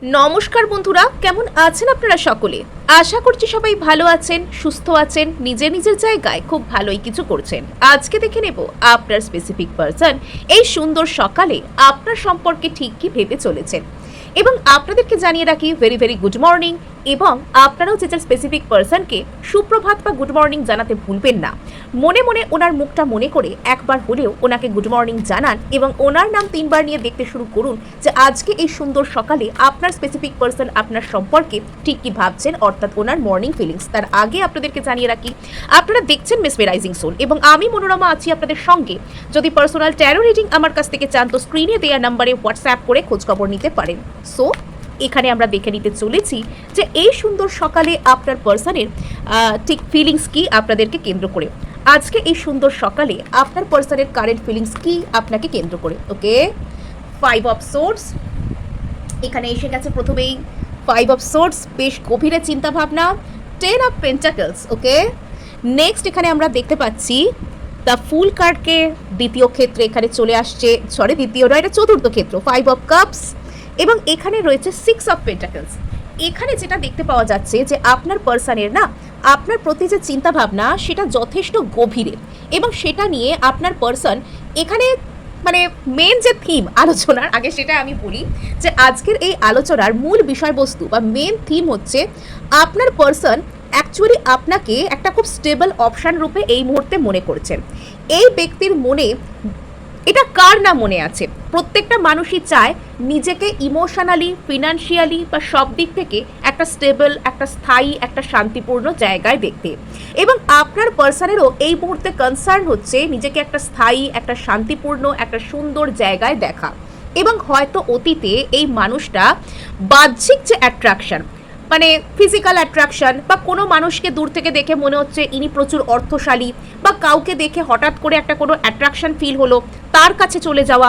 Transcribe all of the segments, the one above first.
নমস্কার বন্ধুরা, কেমন আছেন আপনারা সকলে? আশা করছি সবাই ভালো আছেন, সুস্থ আছেন, নিজের নিজের জায়গায় খুব ভালোই কিছু করছেন। আজকে দেখে নেব আপনার স্পেসিফিক পারসন এই সুন্দর সকালে আপনার সম্পর্কে ঠিক কি ভেবে চলেছেন। এবং আপনাদেরকে জানিয়ে রাখি ভেরি ভেরি গুড মর্নিং। এবং আপনারাও যে যার স্পেসিফিক পারসনকে সুপ্রভাত বা গুড মর্নিং জানাতে ভুলবেন না। মনে মনে ওনার মুখটা মনে করে একবার হলেও ওনাকে গুড মর্নিং জানান এবং ওনার নাম 3 বার নিয়ে দেখতে শুরু করুন যে আজকে এই সুন্দর সকালে আপনার স্পেসিফিক পারসন আপনার সম্পর্কে ঠিক কি ভাবছেন, অর্থাৎ ওনার মর্নিং ফিলিংস। তার আগে আপনাদেরকে জানিয়ে রাখি আপনারা দেখছেন মেসমেরাইজিং সোল এবং আমি মনোরমা আছি আপনাদের সঙ্গে। যদি পার্সোনাল ট্যারো রিডিং আমার কাছ থেকে চান তো স্ক্রিনে দেওয়া নাম্বারে হোয়াটসঅ্যাপ করে খোঁজখবর নিতে পারেন। সো এখানে আমরা দেখে নিতে চলেছি যে এই সুন্দর সকালে আপনার পার্সনের ঠিক ফিলিংস কি আপনাদেরকে কেন্দ্র করে। আজকে এই সুন্দর সকালে আপনার পার্সনের কারেন্ট ফিলিংস কি আপনাকে কেন্দ্র করে। ওকে, 5 অফ সোর্স এখানে এসে গেছে। প্রথমেই 5 অফ সোর্স, বেশ গভীরে চিন্তা ভাবনা। 10 অফ পেন্টাকলস। ওকে, নেক্সট এখানে আমরা দেখতে পাচ্ছি দ্য ফুল কার্ডকে দ্বিতীয় ক্ষেত্রে এখানে চলে আসছে, দ্বিতীয় নয়, এটা চতুর্থ ক্ষেত্র। 5 অফ কাপস এবং এখানে রয়েছে 6 অফ পেন্টাকলস। এখানে যেটা দেখতে পাওয়া যাচ্ছে যে আপনার পার্সনের না আপনার প্রতি যে চিন্তা ভাবনা সেটা যথেষ্ট গভীরে এবং সেটা নিয়ে আপনার পার্সন এখানে মানে মেন যে থিম আলোচনার, আগে সেটা আমি বলি যে আজকের এই আলোচনার মূল বিষয়বস্তু বা মেন থিম হচ্ছে আপনার পার্সন অ্যাকচুয়ালি আপনাকে একটা খুব স্টেবল অপশান রূপে এই মুহূর্তে মনে করছেন। এই ব্যক্তির মনে এটা কার না মনে আছে, প্রত্যেকটা মানুষই চায় নিজেকে ইমোশনালি, ফিনান্সিয়ালি বা সব দিক থেকে একটা স্টেবল, একটা স্থায়ী, একটা শান্তিপূর্ণ জায়গায় দেখতে। এবং আপনার পার্সনেরও এই মুহূর্তে কনসার্ন হচ্ছে নিজেকে একটা স্থায়ী, একটা শান্তিপূর্ণ, একটা সুন্দর জায়গায় দেখা। এবং হয়তো অতীতে এই মানুষটা বাহ্যিক যে অ্যাট্রাকশন মানে ফিজিক্যাল অ্যাট্রাকশন বা কোনো মানুষকে দূর থেকে দেখে মনে হচ্ছে ইনি প্রচুর অর্থশালী বা কাউকে দেখে হঠাৎ করে একটা কোনো অ্যাট্রাকশন ফিল হলো, তার কাছে চলে যাওয়া,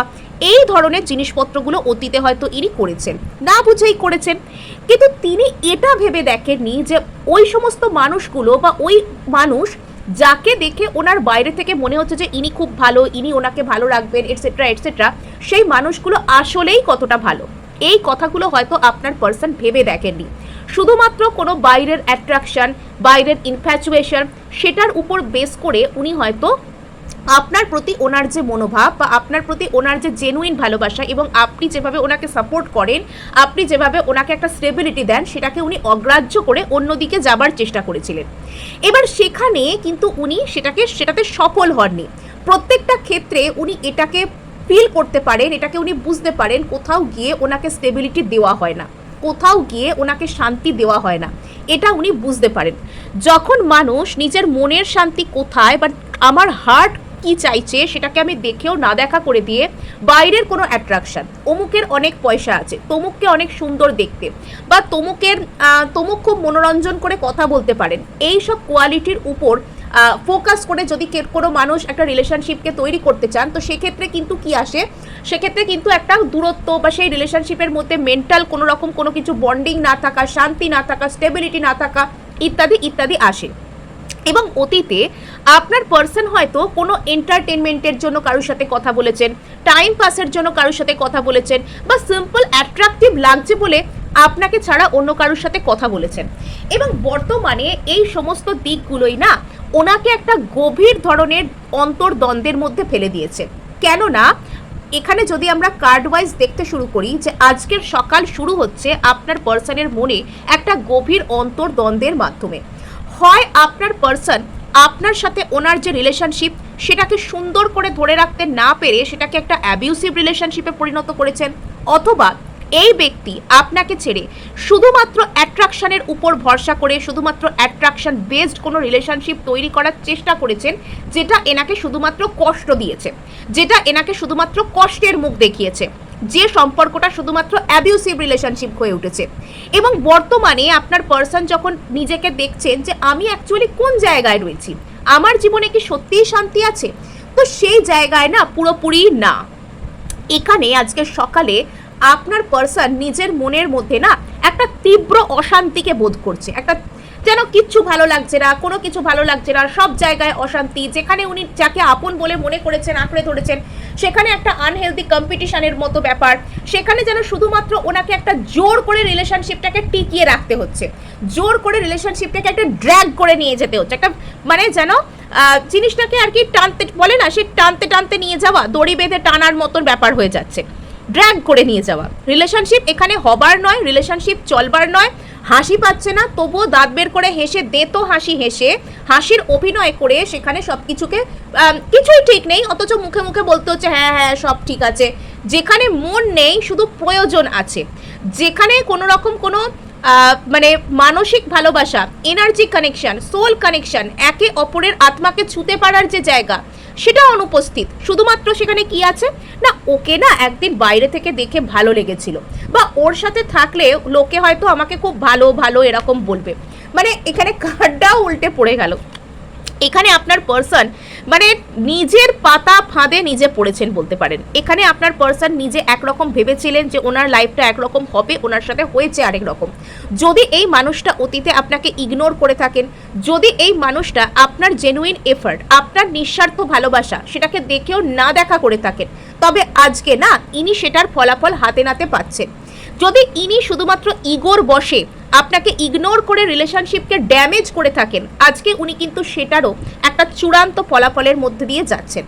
এই ধরনের জিনিসপত্রগুলো অতীতে হয়তো ইনি করেছেন, না বুঝেই করেছেন। কিন্তু তিনি এটা ভেবে দেখেননি যে ওই সমস্ত মানুষগুলো বা ওই মানুষ যাকে দেখে ওনার বাইরে থেকে মনে হচ্ছে যে ইনি খুব ভালো, ইনি ওনাকে ভালো রাখবেন, এটসেট্রা এটসেট্রা, সেই মানুষগুলো আসলেই কতটা ভালো, এই কথাগুলো হয়তো আপনার পার্সন ভেবে দেখেননি। শুধুমাত্র কোনো বাইরের অ্যাট্রাকশন, বাইরের ইনফ্যাচুয়েশন, সেটার উপর বেস করে উনি হয়তো আপনার প্রতি ওনার যে মনোভাব বা আপনার প্রতি ওনার যে জেনুইন ভালোবাসা এবং আপনি যেভাবে ওনাকে সাপোর্ট করেন, আপনি যেভাবে ওনাকে একটা স্টেবিলিটি দেন, সেটাকে উনি অগ্রাহ্য করে অন্যদিকে যাবার চেষ্টা করেছিলেন। এবার সেখানে কিন্তু উনি সেটাতে সফল হননি। প্রত্যেকটা ক্ষেত্রে উনি এটাকে ফিল করতে পারেন, এটাকে উনি বুঝতে পারেন কোথাও গিয়ে ওনাকে স্টেবিলিটি দেওয়া হয় না, কোথাও গিয়ে ওনাকে শান্তি দেওয়া হয় না, এটা উনি বুঝতে পারেন। যখন মানুষ নিজের মনের শান্তি কোথায় বা আমার হার্ট কি চাইছে সেটাকে আমি দেখেও না দেখা করে দিয়ে বাইরের কোনো অ্যাট্রাকশন, অমুকের অনেক পয়সা আছে, তমুককে অনেক সুন্দর দেখতে বা তমুক খুব মনোরঞ্জন করে কথা বলতে পারেন, এই সব কোয়ালিটির উপর ফোকাস করে যদি কোনো মানুষ একটা রিলেশনশিপকে তৈরি করতে চান তো সেক্ষেত্রে কিন্তু কি আসে, সেক্ষেত্রে কিন্তু একটা দূরত্ব বা সেই রিলেশনশিপের মধ্যে মেন্টাল কোনো রকম কোনো কিছু বন্ডিং না থাকা, শান্তি না থাকা, স্টেবিলিটি না থাকা, ইত্যাদি ইত্যাদি আসে। এবং অতীতে আপনার পার্সন হয়তো কোনো এন্টারটেনমেন্টের জন্য কারোর সাথে কথা বলেছেন, টাইম পাসের জন্য কারোর সাথে কথা বলেছেন বা সিম্পল অ্যাট্রাকটিভ লাগছে বলে আপনাকে ছাড়া অন্য কারোর সাথে কথা বলেছেন। এবং বর্তমানে এই সমস্ত দিকগুলোই না ওনাকে একটা গভীর ধরনের অন্তর্দ্বন্দ্বের মধ্যে ফেলে দিয়েছে। কেননা এখানে যদি আমরা কার্ড ওয়াইজ দেখতে শুরু করি যে আজকের সকাল শুরু হচ্ছে আপনার পার্সনের মনে একটা গভীর অন্তর্দ্বন্দ্বের মাধ্যমে। হয় আপনার পার্সন আপনার সাথে ওনার যে রিলেশনশিপ সেটাকে সুন্দর করে ধরে রাখতে না পেরে সেটাকে একটা অ্যাবিউসিভ রিলেশনশিপে পরিণত করেছেন, অথবা এই ব্যক্তি আপনাকে ছেড়ে শুধুমাত্র অ্যাট্রাকশনের উপর ভরসা করে শুধুমাত্র অ্যাট্রাকশন বেসড কোনো রিলেশনশিপ তৈরি করার চেষ্টা করেছেন, যেটা এনাকে শুধুমাত্র কষ্ট দিয়েছে, যেটা এনাকে শুধুমাত্র কষ্টের মুখ দেখিয়েছে, যে সম্পর্কটা শুধুমাত্র অ্যাবিউসিভ রিলেশনশিপ হয়ে উঠেছে। এবং বর্তমানে আপনার পার্সন যখন নিজেকে দেখছেন যে আমি অ্যাকচুয়ালি কোন জায়গায় রয়েছি, আমার জীবনে কি সত্যিই শান্তি আছে, তো সেই জায়গায় না পুরোপুরি না। এখানে আজকে সকালে আপনার পার্সন নিজের মনের মধ্যে না একটা তীব্র অশান্তিকে বোধ করছে, একটা যেন কিচ্ছু ভালো লাগছে না, কোনো কিছু ভালো লাগছে না, সব জায়গায় অশান্তি। যেখানে উনি যাকে আপন বলে মনে করেছেন, আঁকড়ে ধরেছেন, সেখানে একটা আনহেলদি কম্পিটিশনের মতো ব্যাপার। সেখানে যেন শুধুমাত্র ওনাকে একটা জোর করে রিলেশনশিপটাকে টিকিয়ে রাখতে হচ্ছে, জোর করে রিলেশনশিপটাকে একটা ড্র্যাগ করে নিয়ে যেতে হচ্ছে, একটা মানে যেন জিনিসটাকে আর কি টানতে বলে না, সে টানতে টানতে নিয়ে যাওয়া, দড়ি বেঁধে টানার মতন ব্যাপার হয়ে যাচ্ছে, ড্র্যাগ করে নিয়ে যাওয়া। রিলেশনশিপ এখানে হবার নয়, রিলেশনশিপ চলবার নয়। হাসি পাচ্ছে না, তবুও দাঁত বের করে হেসে দে তো হাসি, হেসে হাসির অভিনয় করে সেখানে সব কিছুকে কিছুই ঠিক নেই, অথচ মুখে মুখে বলতে হচ্ছে হ্যাঁ হ্যাঁ সব ঠিক আছে। যেখানে মন নেই, শুধু প্রয়োজন আছে, যেখানে কোনো রকম কোনো মানে মানসিক ভালোবাসা, এনার্জি কানেকশন, সোল কানেকশন, একে অপরের আত্মাকে ছুঁতে পারার যে জায়গা, সেটা অনুপস্থিত। শুধুমাত্র সেখানে কি আছে না, ওকে না একদিন বাইরে থেকে দেখে ভালো লেগেছিল, বা ওর সাথে থাকলে লোকে হয়তো আমাকে খুব ভালো ভালো এরকম বলবে। মানে এখানে কার্ডটাও উল্টে পড়ে গেল। এখানে আপনার পার্সন মানে নিজের পাতা ফাঁদে নিজে পড়েছেন বলতে পারেন। এখানে আপনার পার্সন নিজে একরকম ভেবেছিলেন যে ওনার লাইফটা একরকম হবে, ওনার সাথে হয়েছে আরেক রকম। যদি এই মানুষটা অতীতে আপনাকে ইগনোর করে থাকেন, যদি এই মানুষটা আপনার জেনুইন এফার্ট, আপনার নিঃস্বার্থ ভালোবাসা সেটাকে দেখেও না দেখা করে থাকেন, তবে আজকে না ইনি সেটার ফলাফল হাতে নাতে পাচ্ছেন। যদি ইনি শুধুমাত্র ইগোর বশে আপনাকে ইগনোর করে রিলেশনশিপকে ড্যামেজ করে থাকেন, আজকে উনি কিন্তু সেটারও একটা চূড়ান্ত ফলাফলের মধ্যে দিয়ে যাচ্ছেন।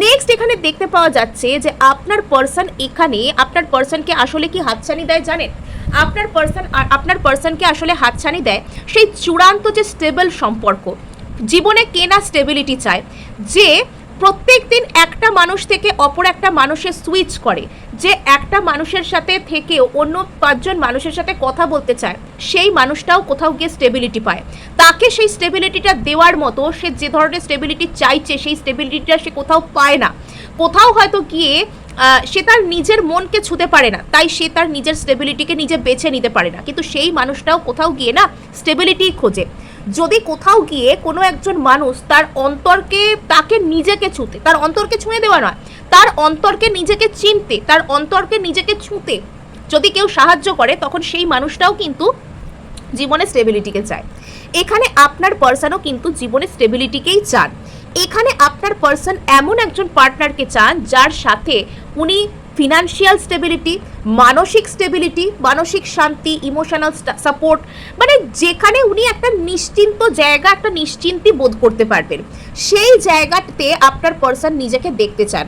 নেক্সট এখানে দেখতে পাওয়া যাচ্ছে যে আপনার পার্সন এখানে আপনার পার্সনকে আসলে কি হাতছানি দেয় জানেন? আপনার পার্সনকে আসলে হাতছানি দেয় সেই চূড়ান্ত যে স্টেবল সম্পর্ক। জীবনে কে না স্টেবিলিটি চায়, যে প্রত্যেক দিন একটা মানুষ থেকে অপর একটা মানুষের সুইচ করে, যে একটা মানুষের সাথে থেকে অন্য 5 জন মানুষের সাথে কথা বলতে চায়, সেই মানুষটাও কোথাও গিয়ে স্টেবিলিটি পায়। তাকে সেই স্টেবিলিটিটা দেওয়ার মতো সে যে ধরনের স্টেবিলিটি চাইছে, সেই স্টেবিলিটিটা সে কোথাও পায় না। কোথাও হয়তো গিয়ে সে তার নিজের মনকে ছুঁতে পারে না, তাই সে তার নিজের স্টেবিলিটিকে নিজে বেছে নিতে পারে না। কিন্তু সেই মানুষটাও কোথাও গিয়ে না স্টেবিলিটি খোঁজে। যদি কোথাও গিয়ে কোনো একজন মানুষ তার অন্তরকে, তাকে নিজেকে ছুঁতে, তার অন্তরকে ছুঁয়ে দেওয়া নয়, তার অন্তরকে নিজেকে চিনতে, তার অন্তরকে নিজেকে ছুঁতে যদি কেউ সাহায্য করে, তখন সেই মানুষটাও কিন্তু জীবনে স্টেবিলিটিকে চায়। এখানে আপনার পার্সনও কিন্তু জীবনে স্টেবিলিটিকেই চান। এখানে আপনার পার্সন এমন একজন পার্টনারকে চান যার সাথে উনি ফিনান্সিয়াল স্টেবিলিটি, মানসিক স্টেবিলিটি, মানসিক শান্তি, ইমোশনাল সাপোর্ট, মানে যেখানে উনি একটা নিশ্চিন্ত জায়গা, একটা নিশ্চিন্তি বোধ করতে পারবেন, সেই জায়গাতে আপনার পার্সন নিজেকে দেখতে চান।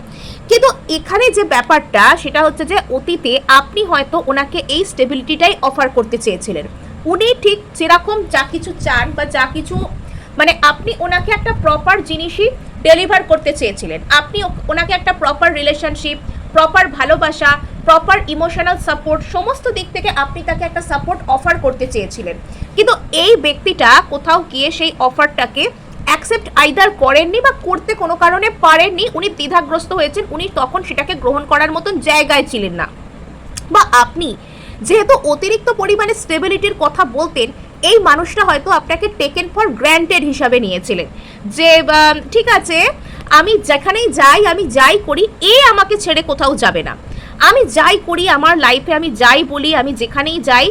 কিন্তু এখানে যে ব্যাপারটা সেটা হচ্ছে যে অতীতে আপনি হয়তো ওনাকে এই স্টেবিলিটিটাই অফার করতে চেয়েছিলেন। উনি ঠিক যেরকম যা কিছু চান বা যা কিছু মানে আপনি ওনাকে একটা প্রপার জিনিসই ডেলিভার করতে চেয়েছিলেন। আপনি ওনাকে একটা প্রপার রিলেশনশিপ, প্রপার ভালোবাসা, প্রপার ইমোশনাল সাপোর্ট, সমস্ত দিক থেকে আপনি তাকে একটা সাপোর্ট অফার করতে চেয়েছিলেন। কিন্তু এই ব্যক্তিটা কোথাও গিয়ে সেই অফারটাকে অ্যাকসেপ্ট আইদার করেননি বা করতে কোনো কারণে পারেননি, উনি দ্বিধাগ্রস্ত হয়েছেন, উনি তখন সেটাকে গ্রহণ করার মতন জায়গায় ছিলেন না। বা আপনি যেহেতু অতিরিক্ত পরিমাণে স্টেবিলিটির কথা বলতেন, এই মানুষটা হয়তো আপনাকে টেকেন ফর গ্র্যান্টেড হিসাবে নিয়েছিলেন, যে ঠিক আছে আমি যেখানেই যাই, আমি যাই করি, এ আমাকে ছেড়ে কোথাও যাবে না, আমি যাই করি আমার লাইফে, আমি যাই বলি, আমি যেখানেই যাই,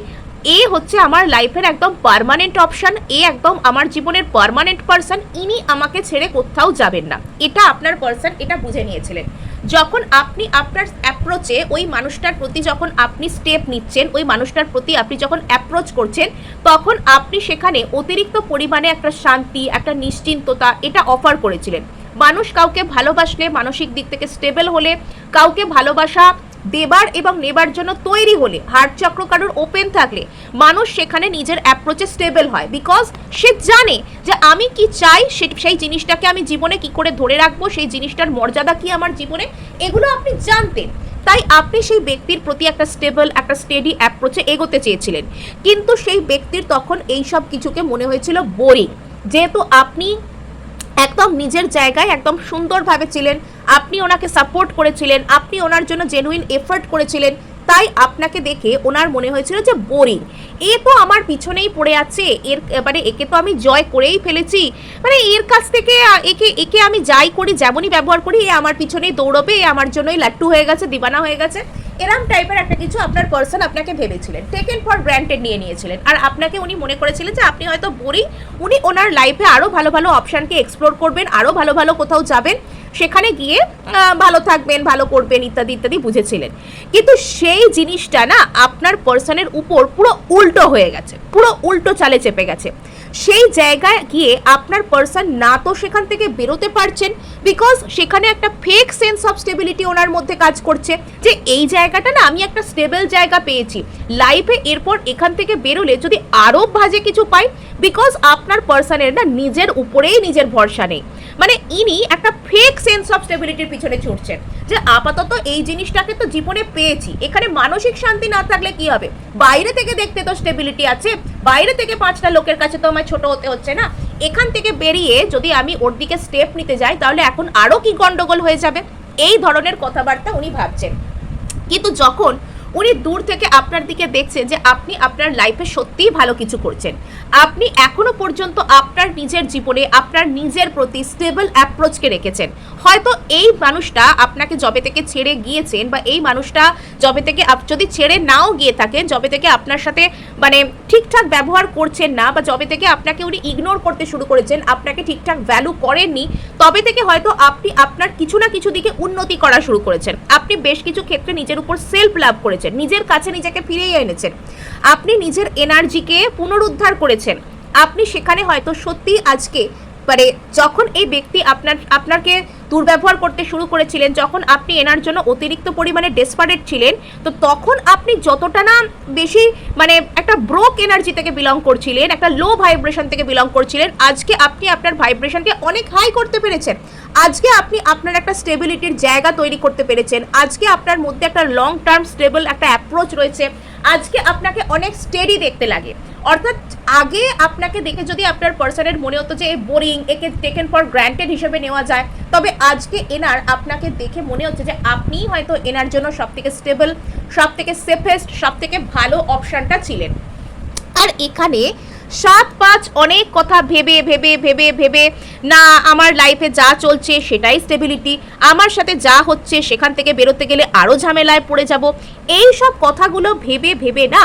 এ হচ্ছে আমার লাইফের একদম পার্মানেন্ট অপশান, এ একদম আমার জীবনের পার্মানেন্ট পার্সন, ইনি আমাকে ছেড়ে কোথাও যাবেন না। এটা আপনার পার্সন এটা বুঝে নিয়েছিলেন। যখন আপনি আপনার অ্যাপ্রোচে ওই মানুষটার প্রতি যখন আপনি স্টেপ নিচ্ছেন, ওই মানুষটার প্রতি আপনি যখন অ্যাপ্রোচ করছেন, তখন আপনি সেখানে অতিরিক্ত পরিমাণে একটা শান্তি, একটা নিশ্চিন্ততা এটা অফার করেছিলেন। মানুষ কাউকে ভালোবাসলে, মানসিক দিক থেকে স্টেবল হলে, কাউকে ভালোবাসা দেবার এবং নেবার জন্য তৈরি হলে, হার্ট চক্র কারোর ওপেন থাকলে, মানুষ সেখানে নিজের অ্যাপ্রোচে স্টেবল হয়। বিকজ সে জানে যে আমি কি চাই, সেই জিনিসটাকে আমি জীবনে কি করে ধরে রাখবো, সেই জিনিসটার মর্যাদা কি আমার জীবনে, এগুলো আপনি জানতেন। তাই আপনি সেই ব্যক্তির প্রতি একটা স্টেবল, একটা স্টেডি অ্যাপ্রোচে এগোতে চেয়েছিলেন। কিন্তু সেই ব্যক্তির তখন এই সব কিছুকে মনে হয়েছিল বোরিং। যেহেতু আপনি একদম নিজের জায়গায় একদম সুন্দরভাবে ছিলেন, আপনি ওনাকে সাপোর্ট করেছিলেন, আপনি ওনার জন্য জেনুইন এফার্ট করেছিলেন, তাই আপনাকে দেখে ওনার মনে হয়েছিল যে বোরিং, এ তো আমার পিছনেই পড়ে আছে, এর মানে একে তো আমি জয় করেই ফেলেছি, মানে এর কাছ থেকে একে আমি যাই করি, যেমনই ব্যবহার করি, এ আমার পিছনেই দৌড়বে, এ আমার জন্যই লাট্টু হয়ে গেছে, দিবানা হয়ে গেছে, এরম টাইপের একটা কিছু আপনার পার্সন আপনাকে ভেবেছিলেন, টেকেন ফর গ্র্যান্টেড নিয়ে নিয়েছিলেন, আর আপনাকে উনি মনে করেছিলেন যে আপনি হয়তো বোরিং, উনি ওনার লাইফে আরও ভালো ভালো অপশানকে এক্সপ্লোর করবেন, আরও ভালো ভালো কোথাও যাবেন, সেখানে গিয়ে ভালো থাকবেন, ভালো করবেন ইত্যাদি ইত্যাদি বুঝেছিলেন। কিন্তু সেই জিনিসটা না আপনার পার্সনের উপর পুরো উল্টো হয়ে গেছে, পুরো উল্টো চালে চেপে গেছে। সেই জায়গায় গিয়ে আপনার পার্সন না তো সেখান থেকে বেরোতে পারছেন, বিকজ সেখানে একটা ফেক সেন্স অফ স্টেবিলিটি ওনার মধ্যে কাজ করছে যে এই জায়গাটা না আমি একটা স্টেবল জায়গা পেয়েছি লাইফে, এরপর এখান থেকে বেরোলে যদি আরও বাজে কিছু পাই, বিকজ আপনার পার্সনের না নিজের উপরেই নিজের ভরসা নেই। মানে ইনি একটা ফেক সেন্স অফ স্টেবিলিটির পিছনে ছুটছেন যে আপাতত এই জিনিসটাকে তো জীবনে পেয়েছি, এখানে মানসিক শান্তি না থাকলে কি হবে, বাইরে থেকে দেখতে তো স্টেবিলিটি আছে, বাইরে থেকে 5টা লোকের কাছে তো আমায় ছোট হতে হচ্ছে না, এখান থেকে বেরিয়ে যদি আমি ওর দিকে স্টেপ নিতে যাই তাহলে এখন আরও কি গন্ডগোল হয়ে যাবে, এই ধরনের কথাবার্তা উনি ভাবছেন। কিন্তু যখন উনি দূর থেকে আপনার দিকে দেখছেন যে আপনি আপনার লাইফে সত্যিই ভালো কিছু করছেন, আপনি এখনো পর্যন্ত আপনার নিজের জীবনে আপনার নিজের প্রতি স্টেবল অ্যাপ্রোচকে রেখেছেন, হয়তো এই মানুষটা আপনাকে যবে থেকে ছেড়ে গিয়েছেন বা এই মানুষটা যবে থেকে যদি ছেড়ে নাও গিয়ে থাকেন, যবে থেকে আপনার সাথে মানে ঠিকঠাক ব্যবহার করছেন না বা যবে থেকে আপনাকে উনি ইগনোর করতে শুরু করেছেন, আপনাকে ঠিকঠাক ভ্যালু করেননি, তবে থেকে হয়তো আপনি আপনার কিছু না কিছু দিকে উন্নতি করা শুরু করেছেন, আপনি বেশ কিছু ক্ষেত্রে নিজের উপর সেলফ লাভ করেছেন, নিজের কাছে নিজেকে ফিরিয়ে এনেছেন, আপনি নিজের এনার্জিকে পুনরুদ্ধার করেছেন, আপনি সেখানে হয়তো সত্যি আজকে মানে যখন এই ব্যক্তি আপনাকে দুর্ব্যবহার করতে শুরু করেছিলেন, যখন আপনি এনার জন্য অতিরিক্ত পরিমাণে ডেসপারেট ছিলেন, তো তখন আপনি যতটা না বেশি মানে একটা ব্রোক এনার্জি থেকে বিলং করছিলেন, একটা লো ভাইব্রেশন থেকে বিলং করছিলেন, আজকে আপনি আপনার ভাইব্রেশনকে অনেক হাই করতে পেরেছেন, আজকে আপনি আপনার একটা স্টেবিলিটির জায়গা তৈরি করতে পেরেছেন, আজকে আপনার মধ্যে একটা লং টার্ম স্টেবল একটা অ্যাপ্রোচ রয়েছে, আজকে আপনাকে অনেক স্টেডি দেখতে লাগে। অর্থাৎ আগে আপনাকে দেখে যদি আপনার পার্সনের মনে হতো যে বোরিং, একে টেকেন ফর গ্র্যান্টেড হিসেবে নেওয়া যায়, তবে আজকে এনার আপনাকে দেখে মনে হচ্ছে যে আপনিই হয়তো এনার জন্য সবথেকে স্টেবল, সবথেকে সেফেস্ট, সবথেকে ভালো অপশানটা ছিলেন। আর এখানে 7-5 অনেক কথা ভেবে ভেবে ভেবে ভেবে না আমার লাইফে যা চলছে সেটাই স্টেবিলিটি, আমার সাথে যা হচ্ছে সেখান থেকে বেরোতে গেলে আরও ঝামেলায় পড়ে যাব, এই সব কথাগুলো ভেবে ভেবে না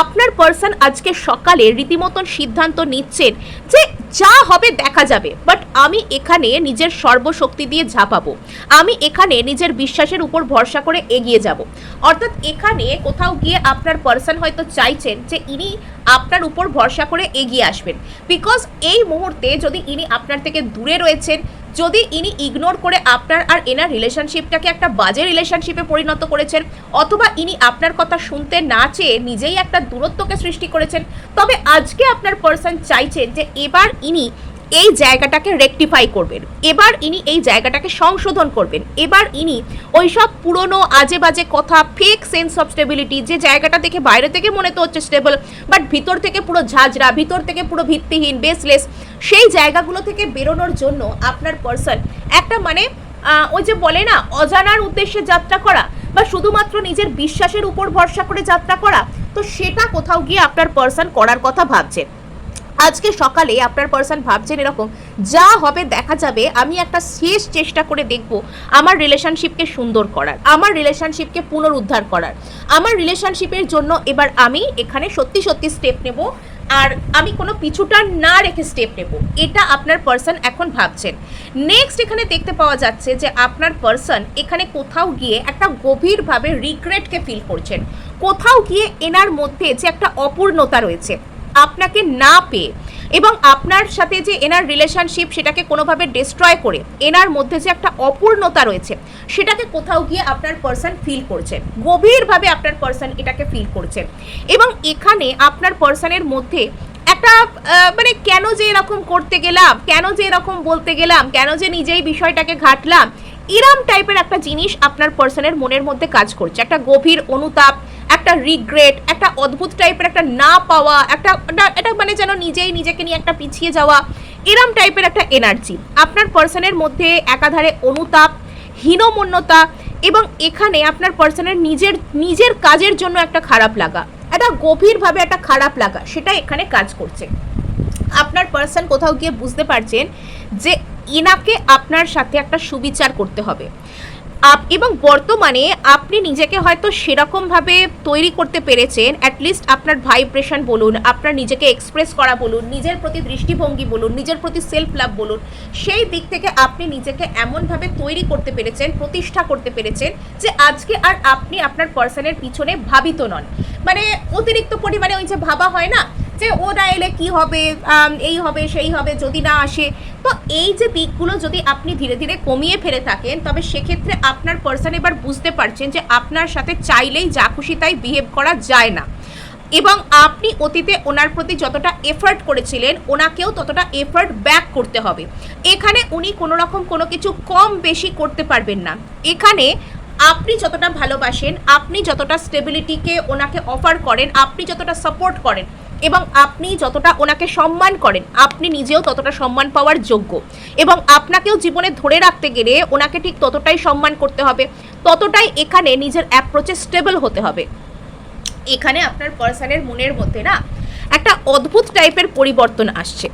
আপনার পার্সন আজকে সকালে রীতিমতন সিদ্ধান্ত নিচ্ছেন যে যা হবে দেখা যাবে, বাট আমি এখানে নিজের সর্বশক্তি দিয়ে ঝাঁপাবো, আমি এখানে নিজের বিশ্বাসের উপর ভরসা করে এগিয়ে যাব। অর্থাৎ এখানে কোথাও গিয়ে আপনার পার্সন হয়তো চাইছেন যে ইনি আপনার উপর ভরসা করে এগিয়ে আসবেন, বিকজ এই মুহূর্তে যদি ইনি আপনার থেকে দূরে রয়েছেন, যদি ইনি ইগনোর করে আপনার আর এনার রিলেশনশিপটাকে একটা বাজে রিলেশনশিপে পরিণত করেছেন, অথবা ইনি আপনার কথা শুনতে না চেয়ে নিজেই একটা দূরত্বকে সৃষ্টি করেছেন, তবে আজকে আপনার পার্সন চাইছেন যে এবার ইনি এই জায়গাটাকে রেকটিফাই করবেন, এবার ইনি এই জায়গাটাকে সংশোধন করবেন, এবার ইনি ওই সব পুরনো আজে বাজে কথা, ফেক সেন্স অফ স্টেবিলিটি, যে জায়গাটা দেখে বাইরে থেকে মনে তো হচ্ছে স্টেবল বাট ভিতর থেকে পুরো ঝাঁঝরা, ভিতর থেকে পুরো ভিত্তিহীন, বেসলেস, সেই জায়গাগুলো থেকে বেরোনোর জন্য আপনার পার্সন একটা মানে ওই যে বলে না অজানার উদ্দেশ্যে যাত্রা করা বা শুধুমাত্র নিজের বিশ্বাসের উপর ভরসা করে যাত্রা করা, তো সেটা কোথাও গিয়ে আপনার পার্সন করার কথা ভাবছেন। আজকে সকালে আপনার পার্সন ভাবছেন এরকম, যা হবে দেখা যাবে, আমি একটা শেষ চেষ্টা করে দেখব আমার রিলেশনশিপকে সুন্দর করার, আমার রিলেশনশিপকে পুনরুদ্ধার করার, আমার রিলেশনশিপের জন্য এবার আমি এখানে সত্যি সত্যি স্টেপ নেব, আর আমি কোনো পিছুটান না রেখে স্টেপ নেব, এটা আপনার পার্সন এখন ভাবছেন। নেক্সট এখানে দেখতে পাওয়া যাচ্ছে যে আপনার পার্সন এখানে কোথাও গিয়ে একটা গভীরভাবে রিগ্রেটকে ফিল করছেন, কোথাও গিয়ে এনার মধ্যে যে একটা অপূর্ণতা রয়েছে আপনাকে না পেয়ে, এবং আপনার সাথে যে এনার রিলেশনশিপ সেটাকে কোনোভাবে ডিস্ট্রয় করে এনার মধ্যে যে একটা অপূর্ণতা রয়েছে সেটাকে কোথাও গিয়ে আপনার পার্সন ফিল করছেন, গভীরভাবে আপনার পার্সন এটাকে ফিল করছেন। এবং এখানে আপনার পার্সনের মধ্যে একটা মানে কেন যে এরকম করতে গেলাম, কেন যে এরকম বলতে গেলাম, কেন যে নিজেই বিষয়টাকে ঘাটলাম, এরম টাইপের একটা জিনিস আপনার পার্সনের মনের মধ্যে কাজ করছে, একটা গভীর অনুতাপ, একটা রিগ্রেট, একটা অদ্ভুত টাইপের একটা না পাওয়া, একটা এটা মানে যেন নিজেই নিজেকে নিয়ে একটা পিছিয়ে যাওয়া, এরম টাইপের একটা এনার্জি আপনার পার্সনের মধ্যে একাধারে অনুতাপ, হীনমন্যতা, এবং এখানে আপনার পার্সনের নিজের কাজের জন্য একটা খারাপ লাগা, একটা গভীরভাবে একটা খারাপ লাগা, সেটা এখানে কাজ করছে। আপনার পার্সন কোথাও গিয়ে বুঝতে পারছেন যে এনাকে আপনার সাথে একটা সুবিচার করতে হবে, এবং বর্তমানে আপনি নিজেকে হয়তো সেরকমভাবে তৈরি করতে পেরেছেন, অ্যাটলিস্ট আপনার ভাইব্রেশন বলুন, আপনার নিজেকে এক্সপ্রেস করা বলুন, নিজের প্রতি দৃষ্টিভঙ্গি বলুন, নিজের প্রতি সেলফ লাভ বলুন, সেই দিক থেকে আপনি নিজেকে এমনভাবে তৈরি করতে পেরেছেন, প্রতিষ্ঠা করতে পেরেছেন যে আজকে আর আপনি আপনার পার্সনের পিছনে ভাবিত নন। মানে অতিরিক্ত পরিমাণে ওই যে ভাবা হয় না যে ও না এলে কী হবে, এই হবে সেই হবে যদি না আসে। তো এই যে দিকগুলো যদি আপনি ধীরে ধীরে কমিয়ে ফেলে থাকেন, তবে সেক্ষেত্রে আপনার পার্সন এবার বুঝতে পারছেন যে আপনার সাথে চাইলেই যা খুশি তাই বিহেভ করা যায় না, এবং আপনি অতীতে ওনার প্রতি যতটা এফার্ট করেছিলেন ওনাকেও ততটা এফার্ট ব্যাক করতে হবে। এখানে উনি কোনো রকম কোনো কিছু কম বেশি করতে পারবেন না। এখানে আপনি যতটা ভালোবাসেন, আপনি যতটা স্টেবিলিটিকে ওনাকে অফার করেন, আপনি যতটা সাপোর্ট করেন এবং আপনি যতটা ওনাকে সম্মান করেন, আপনি নিজেও ততটা সম্মান পাওয়ার যোগ্য, এবং আপনাকেও জীবনে ধরে রাখতে গেলে ওনাকে ঠিক ততটাই সম্মান করতে হবে, ততটাই এখানে নিজের অ্যাপ্রোচে স্টেবল হতে হবে। এখানে আপনার পার্সনের মনের মধ্যে না একটা অদ্ভুত টাইপের পরিবর্তন আসছে।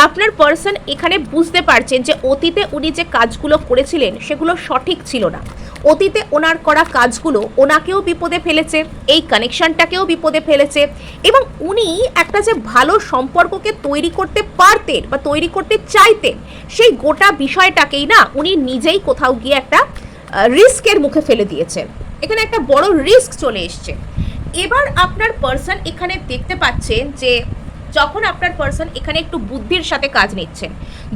আপনার পার্সন এখানে বুঝতে পারছেন যে অতীতে উনি যে কাজগুলো করেছিলেন সেগুলো সঠিক ছিল না। অতীতে ওনার করা কাজগুলো ওনাকেও বিপদে ফেলেছে, এই কানেকশনটাকেও বিপদে ফেলেছে, এবং উনি একটা যে ভালো সম্পর্ককে তৈরি করতে পারতেন বা তৈরি করতে চাইতেন, সেই গোটা বিষয়টাকেই না উনি নিজেই কোথাও গিয়ে একটা রিস্কের মুখে ফেলে দিয়েছেন। এখানে একটা বড় রিস্ক চলে এসছে। এবার আপনার পার্সন এখানে দেখতে পাচ্ছেন যে যখন আপনার পার্সন এখানে একটু বুদ্ধির সাথে কাজ নিচ্ছেন,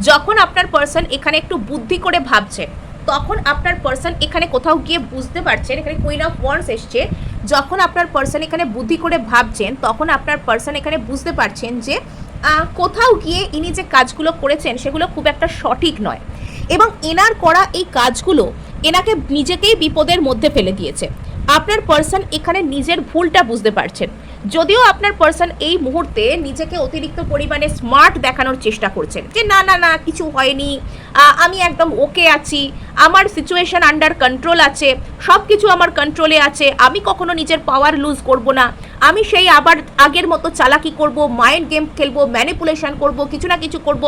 যখন আপনার পার্সন এখানে একটু বুদ্ধি করে ভাবছেন, তখন আপনার পার্সন এখানে কোথাও গিয়ে বুঝতে পারছেন, এখানে কুইন অফ ওয়ান্ডস এসছে, যখন আপনার পার্সন এখানে বুদ্ধি করে ভাবছেন তখন আপনার পার্সন এখানে বুঝতে পারছেন যে কোথাও গিয়ে ইনি যে কাজগুলো করেছেন সেগুলো খুব একটা সঠিক নয়, এবং এনার করা এই কাজগুলো এনাকে নিজেকেই বিপদের মধ্যে ফেলে দিয়েছে। আপনার পার্সন এখানে নিজের ভুলটা বুঝতে পারছেন, যদিও আপনার পার্সন এই মুহূর্তে নিজেকে অতিরিক্ত পরিমাণে স্মার্ট দেখানোর চেষ্টা করছেন যে না না না কিছু হয়নি, আমি একদম ওকে আছি, আমার সিচুয়েশন আন্ডার কন্ট্রোল আছে, সব কিছু আমার কন্ট্রোলে আছে, আমি কখনো নিজের পাওয়ার লুজ করব না, আমি সেই আবার আগের মতো চালাকি করব, মাইন্ড গেম খেলবো, ম্যানিপুলেশন করব, কিছু না কিছু করব।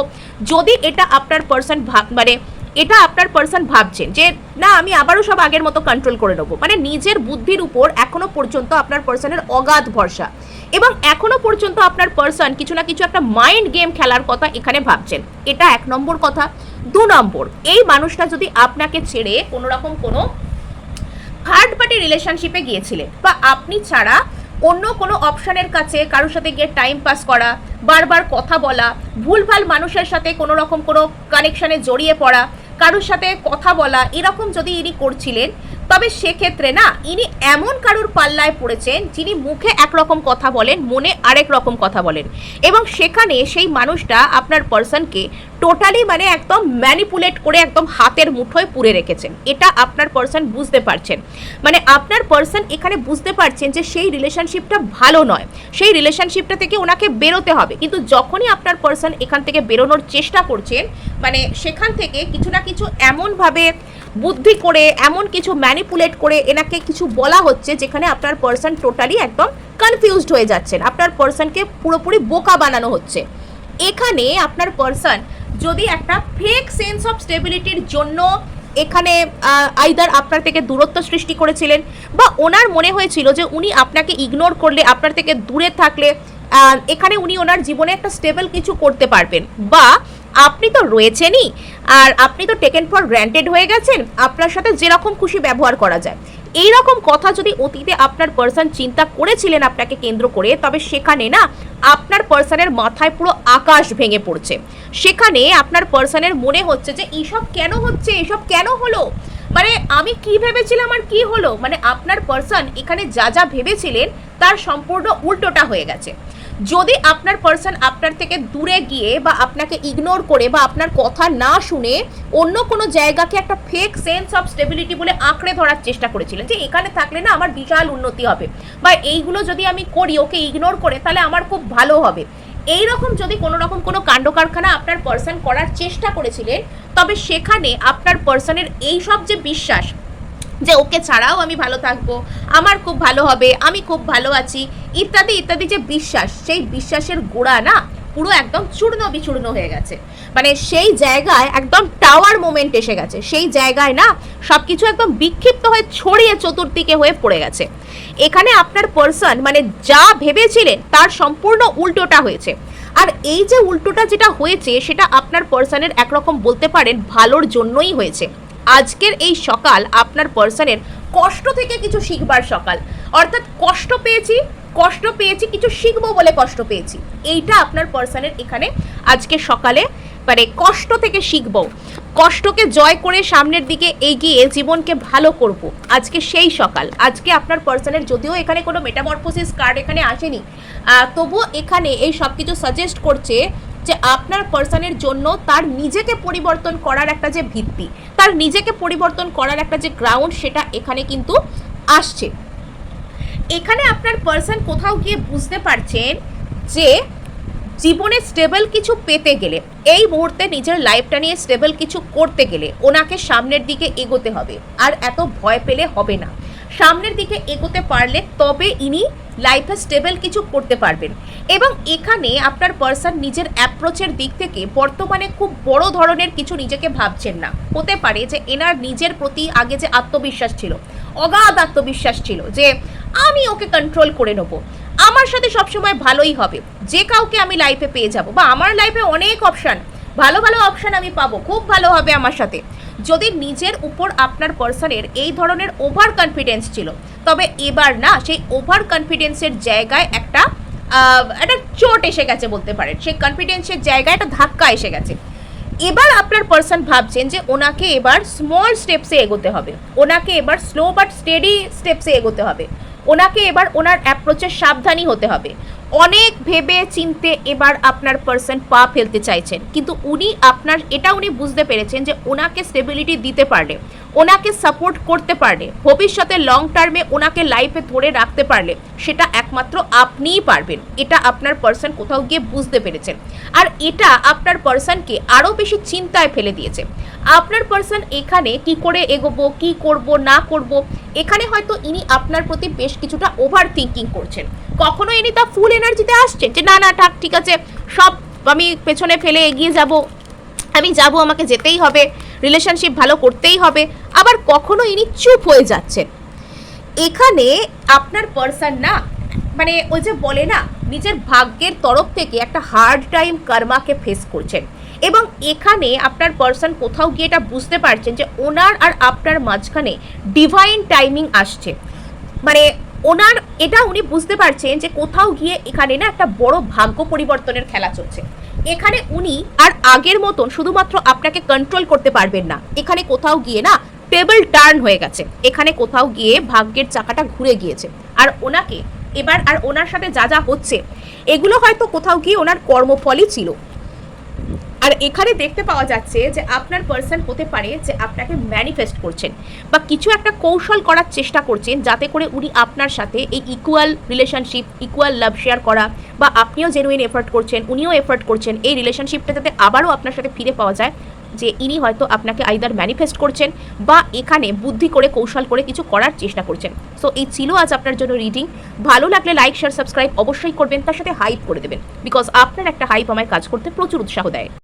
যদি এটা আপনার পার্সন এটা আপনার পার্সন ভাবছেন যে না আমি আবারও সব আগের মতো কন্ট্রোল করে নেবো, মানে নিজের বুদ্ধির উপর এখনো পর্যন্ত আপনার পার্সনের অগাধ ভরসা, এবং এখনো পর্যন্ত আপনার পার্সন কিছু না কিছু একটা মাইন্ড গেম খেলার কথা এখানে ভাবছেন। এটা 1 নম্বর কথা। 2 নম্বর, এই মানুষটা যদি আপনাকে ছেড়ে কোনো রকম কোনো থার্ড পার্টি রিলেশনশিপে গিয়েছিলেন, বা আপনি ছাড়া অন্য কোনো অপশানের কাছে কারোর সাথে গিয়ে টাইম পাস করা, বারবার কথা বলা, ভুলভাল মানুষের সাথে কোনো রকম কোনো কানেকশানে জড়িয়ে পড়া, কারোর সাথে কথা বলা, এরকম যদি ইনি করছিলেন, তবে সেক্ষেত্রে না ইনি এমন কারোর পাল্লায় পড়েছেন যিনি মুখে একরকম কথা বলেন, মনে আরেক রকম কথা বলেন, এবং সেখানে সেই মানুষটা আপনার পার্সনকে টোটালি মানে একদম ম্যানিপুলেট করে একদম হাতের মুঠোয় পুরে রেখেছেন। এটা আপনার পার্সন বুঝতে পারছেন, মানে আপনার পার্সন এখানে বুঝতে পারছেন যে সেই রিলেশনশিপটা ভালো নয়, সেই রিলেশনশিপটা থেকে ওনাকে বেরোতে হবে। কিন্তু যখনই আপনার পার্সন এখান থেকে বেরোনোর চেষ্টা করছেন, মানে সেখান থেকে কিছু না কিছু এমনভাবে বুদ্ধি করে, এমন কিছু ম্যানিপুলেট করে এনাকে কিছু বলা হচ্ছে যেখানে আপনার পার্সন টোটালি একদম কনফিউজড হয়ে যাচ্ছেন, আপনার পার্সনকে পুরোপুরি বোকা বানানো হচ্ছে। এখানে আপনার পার্সন যদি একটা ফেক সেন্স অফ স্টেবিলিটির জন্য এখানে আইদার আপনার থেকে দূরত্ব সৃষ্টি করেছিলেন, বা ওনার মনে হয়েছিল যে উনি আপনাকে ইগনোর করলে, আপনার থেকে দূরে থাকলে এখানে উনি ওনার জীবনে একটা স্টেবল কিছু করতে পারবেন, বা আপনি তো রয়েছেনই আর আপনি তো টেকেন ফর গ্র্যান্টেড হয়ে গেছেন, আপনার সাথে যেরকম খুশি ব্যবহার করা যায়, এই রকম কথা যদি অতীতে আপনার পার্সন চিন্তা করেছিলেন আপনাকে কেন্দ্র করে, তবে সেখানে না আপনার পার্সনের মাথায় পুরো আকাশ ভেঙে পড়ছে। সেখানে আপনার পার্সনের মনে হচ্ছে যে এইসব কেন হচ্ছে, এসব কেন হলো, মানে আমি কি ভেবেছিলাম আর কি হলো, মানে আপনার পার্সন এখানে যা যা ভেবেছিলেন তার সম্পূর্ণ উল্টোটা হয়ে গেছে। যদি আপনার পার্সন আপনার থেকে দূরে গিয়ে বা আপনাকে ইগনোর করে বা আপনার কথা না শুনে অন্য কোনো জায়গাকে একটা ফেক সেন্স অফ স্টেবিলিটি বলে আঁকড়ে ধরার চেষ্টা করেছিলেন, যে এখানে থাকলে না আমার বিশাল উন্নতি হবে, বা এইগুলো যদি আমি করি ওকে ইগনোর করে তাহলে আমার খুব ভালো হবে, এই রকম যদি কোনো রকম কোনো কাণ্ড কারখানা আপনার পার্সন করার চেষ্টা করেছিলেন, তবে সেখানে আপনার পার্সনের এই সব যে বিশ্বাস যে ওকে ছাড়াও আমি ভালো থাকবো, আমার খুব ভালো হবে, আমি খুব ভালো আছি ইত্যাদি ইত্যাদি যে বিশ্বাস, সেই বিশ্বাসের গোড়া না পুরো একদম চূর্ণ বিচূর্ণ হয়ে গেছে। মানে সেই জায়গায় একদম টাওয়ার মোমেন্ট এসে গেছে, সেই জায়গায় না সবকিছু একদম বিক্ষিপ্ত হয়ে ছড়িয়ে চতুর্দিকে হয়ে পড়ে গেছে। এখানে আপনার পার্সন মানে যা ভেবেছিলেন তার সম্পূর্ণ উল্টোটা হয়েছে। আর এই যে উল্টোটা যেটা হয়েছে সেটা আপনার পার্সনের একরকম বলতে পারেন ভালোর জন্যই হয়েছে। আজকের এই সকাল আপনার পার্সনের কষ্ট থেকে কিছু শিখবার সকাল, অর্থাৎ কষ্ট পেয়েছি কিছু শিখবো বলে কষ্ট পেয়েছি, এইটা আপনার পার্সনের এখানে আজকে সকালে মানে কষ্ট থেকে শিখবো, কষ্টকে জয় করে সামনের দিকে এগিয়ে জীবনকে ভালো করব, আজকে সেই সকাল। আজকে আপনার পার্সনের যদিও এখানে কোনো মেটামরফোসিস কার্ড এখানে আসেনি, তবুও এখানে এই সব কিছু সাজেস্ট করছে যে আপনার পার্সনের জন্য তার নিজেকে পরিবর্তন করার একটা যে ভিত্তি, তার নিজেকে পরিবর্তন করার একটা যে গ্রাউন্ড, সেটা এখানে কিন্তু আসছে। এখানে আপনার পার্সন কোথাও গিয়ে বুঝতে পারছেন যে জীবনে স্টেবল কিছু পেতে গেলে, এই মুহূর্তে নিজের লাইফটা নিয়ে স্টেবল কিছু করতে গেলে ওনাকে সামনের দিকে এগোতে হবে, আর এত ভয় পেলে হবে না। সামনের দিকে এগোতে পারলে তবে ইনি লাইফে স্টেবল কিছু করতে পারবেন। এবং এখানে আপনার পার্সন নিজের অ্যাপ্রোচের দিক থেকে বর্তমানে খুব বড় ধরনের কিছু নিজেকে ভাবছেন না। হতে পারে যে এনার নিজের প্রতি আগে যে আত্মবিশ্বাস ছিল, অগাধ আত্মবিশ্বাস ছিল যে আমি ওকে কন্ট্রোল করে নেবো, আমার সাথে সবসময় ভালোই হবে, যে কাউকে আমি লাইফে পেয়ে যাব, বা আমার লাইফে অনেক অপশান, ভালো ভালো অপশান আমি পাবো, খুব ভালো হবে আমার সাথে। যদি নিজের উপর আপনার পার্সনের এই ধরনের ওভার কনফিডেন্স ছিল, তবে এবার না সেই ওভার কনফিডেন্সের জায়গায় একটা চোট এসে গেছে বলতে পারেন, সেই কনফিডেন্সের জায়গায় একটা ধাক্কা এসে গেছে। এবার আপনার পার্সন ভাবছেন যে ওনাকে এবার স্মল স্টেপসে এগোতে হবে, ওনাকে এবার স্লো বাট স্টেডি স্টেপসে এগোতে হবে, ওনাকে এবার ওনার অ্যাপ্রোচে সাবধানী হতে হবে। অনেক ভেবে চিনতে এবার আপনার পার্সন পা ফেলতে চাইছেন, কিন্তু উনি উনি বুঝতে পেরেছেন যে ওনাকে স্টেবিলিটি দিতে পারলে, ওনাকে সাপোর্ট করতে পারলে, ভবিষ্যতে লং টার্মে ওনাকে লাইফে ধরে রাখতে পারলে সেটা একমাত্র আপনিই পারবেন। এটা আপনার পার্সন কোথাও গিয়ে বুঝতে পেরেছেন, আর এটা আপনার পার্সনকে আরও বেশি চিন্তায় ফেলে দিয়েছে। আপনার পার্সন এখানে কি করে এগোবো, কি করব না করব, এখানে হয়তো ইনি আপনার প্রতি বেশ কিছুটা ওভার থিঙ্কিং করছেন। কখনো ইনি তা ফুল এনার্জিতে আসছেন যে না না ঠিক আছে, সব আমি পেছনে ফেলে এগিয়ে যাব, আমি যাব, আমাকে যেতেই হবে, রিলেশনশিপ ভালো করতেই হবে। আবার কখনো ইনি চুপ হয়ে যাচ্ছেন। এখানে আপনার পার্সন না মানে ওই যে বলে না, নিজের ভাগ্যের তরফ থেকে একটা হার্ড টাইম কর্মাকে ফেস করছেন। এবং এখানে আপনার পার্সন কোথাও গিয়ে এটা বুঝতে পারছেন যে ওনার আর আপনার মাঝখানে ডিভাইন টাইমিং আসছে। মানে উনি বুঝতে পারছেন যে কোথাও গিয়ে এখানে না একটা বড় ভাগ্য পরিবর্তনের খেলা চলছে। এখানে উনি আর আগের মতন শুধুমাত্র আপনাকে কন্ট্রোল করতে পারবেন না, এখানে কোথাও গিয়ে না টেবিল টার্ন হয়ে গেছে, এখানে কোথাও গিয়ে ভাগ্যের চাকাটা ঘুরে গিয়েছে। আর ওনাকে এবার আর ওনার সাথে যা যা হচ্ছে এগুলো হয়তো কোথাও গিয়ে ওনার কর্মফলই ছিল। আর এখানে দেখতে পাওয়া যাচ্ছে যে আপনার পার্সন হতে পারে যে আপনাকে ম্যানিফেস্ট করছেন বা কিছু একটা কৌশল করার চেষ্টা করছেন, যাতে করে উনি আপনার সাথে এই ইকুয়াল রিলেশনশিপ, ইকুয়াল লাভ শেয়ার করা, বা আপনিও জেনুইন এফোর্ট করছেন, উনিও এফোর্ট করছেন, এই রিলেশনশিপটা যাতে আবারও আপনার সাথে ফিরে পাওয়া যায়, যে ইনি হয়তো আপনাকে আইদার ম্যানিফেস্ট করছেন বা এখানে বুদ্ধি করে কৌশল করে কিছু করার চেষ্টা করছেন। সো এই ছিল আজ আপনার জন্য রিডিং। ভালো লাগলে লাইক শেয়ার সাবস্ক্রাইব অবশ্যই করবেন, তার সাথে হাইপ করে দেবেন, বিকজ আপনার একটা হাইপ আমায় কাজ করতে প্রচুর উৎসাহ দেয়।